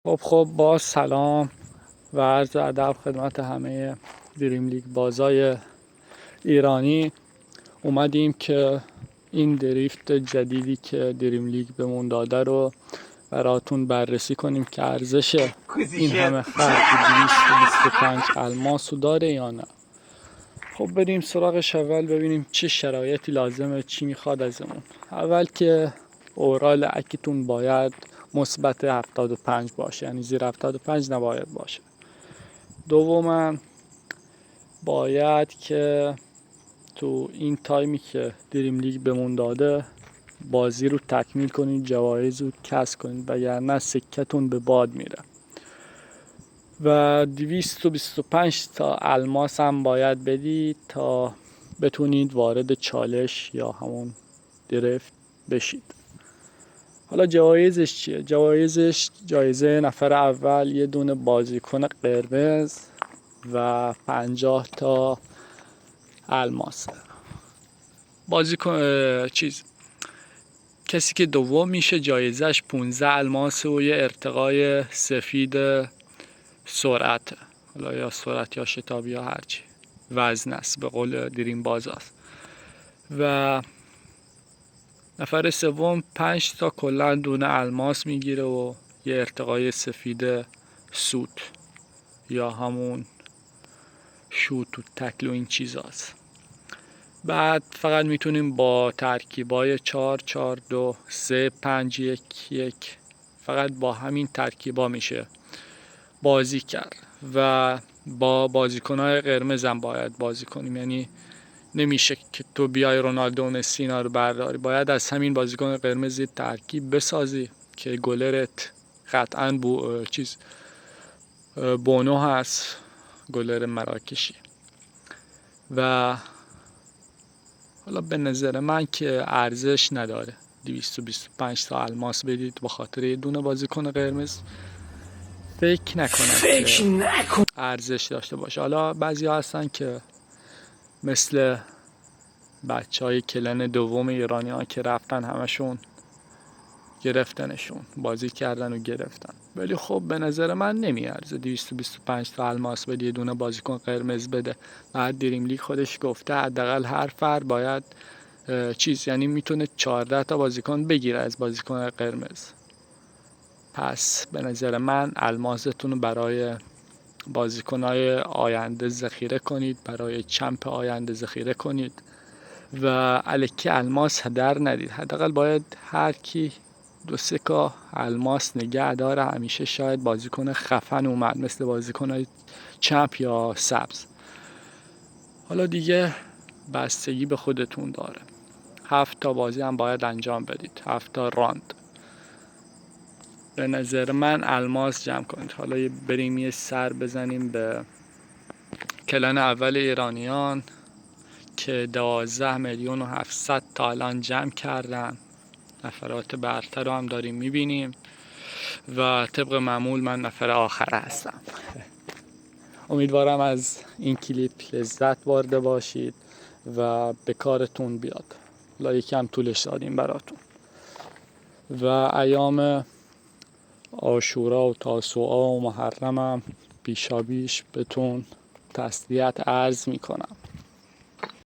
خب با سلام و عرض ادب خدمت همه دریم لیگ بازای ایرانی. اومدیم که این دریفت جدیدی که دریم لیگ بهمون داده رو براتون بررسی کنیم که ارزش این همه خرج 225 الماس رو داره یا نه. خب بریم سراغش. اول ببینیم چه شرایطی لازمه، چی میخواد ازمون. اول که اورال اکتون باید مثبت 75 باشه، یعنی زیر 75 نباید باشه. دوما باید که تو این تایمی که دریم لیگ بهمون داده بازی رو تکمیل کنید، جوایز رو کسب کنید، وگرنه سکتون به باد میره. و 225 تا الماس هم باید بدید تا بتونید وارد چالش یا همون درفت بشید. حالا جوایزش چیه؟ جایزه نفر اول یه دونه بازیکن قرمز و 50 تا الماس. کسی که دوم میشه جایزش 15 الماس و یه ارتقای سفید سرعت، حالا یا سرعت یا شتاب یا هرچی وزن است به قول دریم بازاست. و نفر سوم 5 تا کلا دونه الماس میگیره و یه ارتقای سفید سوت یا همون شوت و تکل و این چیزاست. بعد فقط میتونیم با ترکیبای 4 4 2 3 5 1 1 فقط با همین ترکیبا میشه بازی کرد و با بازیکن‌های قرمز هم باید بازی کنیم. یعنی نمیشه که تو بیای رونالدو و مسی اینا رو برداری، باید از همین بازیکن قرمز ترکیب بسازی که گلرت قطعاً بونو هست، گلر مراکشی. و حالا به نظر من که ارزش نداره 225 تا الماس بدید به خاطر یه دونه بازیکن قرمز. فکر نکنم که ارزش داشته باشه. حالا بعضی ها هستن که مثل بچه های کلن دوم ایرانی ها که رفتن همشون گرفتنشون، بازی کردن و گرفتن. ولی خب به نظر من نمیارزه 225 تا الماس بدی یه دونه بازیکن قرمز بده. بعد دریم لیگ خودش گفته حداقل هر فرد باید یعنی میتونه 14 تا بازیکن بگیره از بازیکن قرمز. پس به نظر من الماستون رو برای بازیکن‌های آینده ذخیره کنید، برای چمپ آینده ذخیره کنید و الکی الماس هدر ندید. حداقل باید هر کی 2-3 تا الماس نگه داره. همیشه شاید بازیکن خفن اومد مثل بازیکن‌های چمپ یا سبز. حالا دیگه بستگی به خودتون داره. 7 تا بازی هم باید انجام بدید، 7 تا راند. به نظر من الماس جمع کنید. حالا بریم یه سر بزنیم به کلن اول ایرانیان که 12,700,000 تا الان جمع کردن. نفرات برتر رو هم داریم میبینیم و طبق معمول من نفر آخر هستم. امیدوارم از این کلیپ لذت برده باشید و به کارتون بیاد. حالا یکم طولش دادیم براتون و ایام عاشورا و تاسوعا و محرمم پیشابیش بهتون تسلیت عرض میکنم.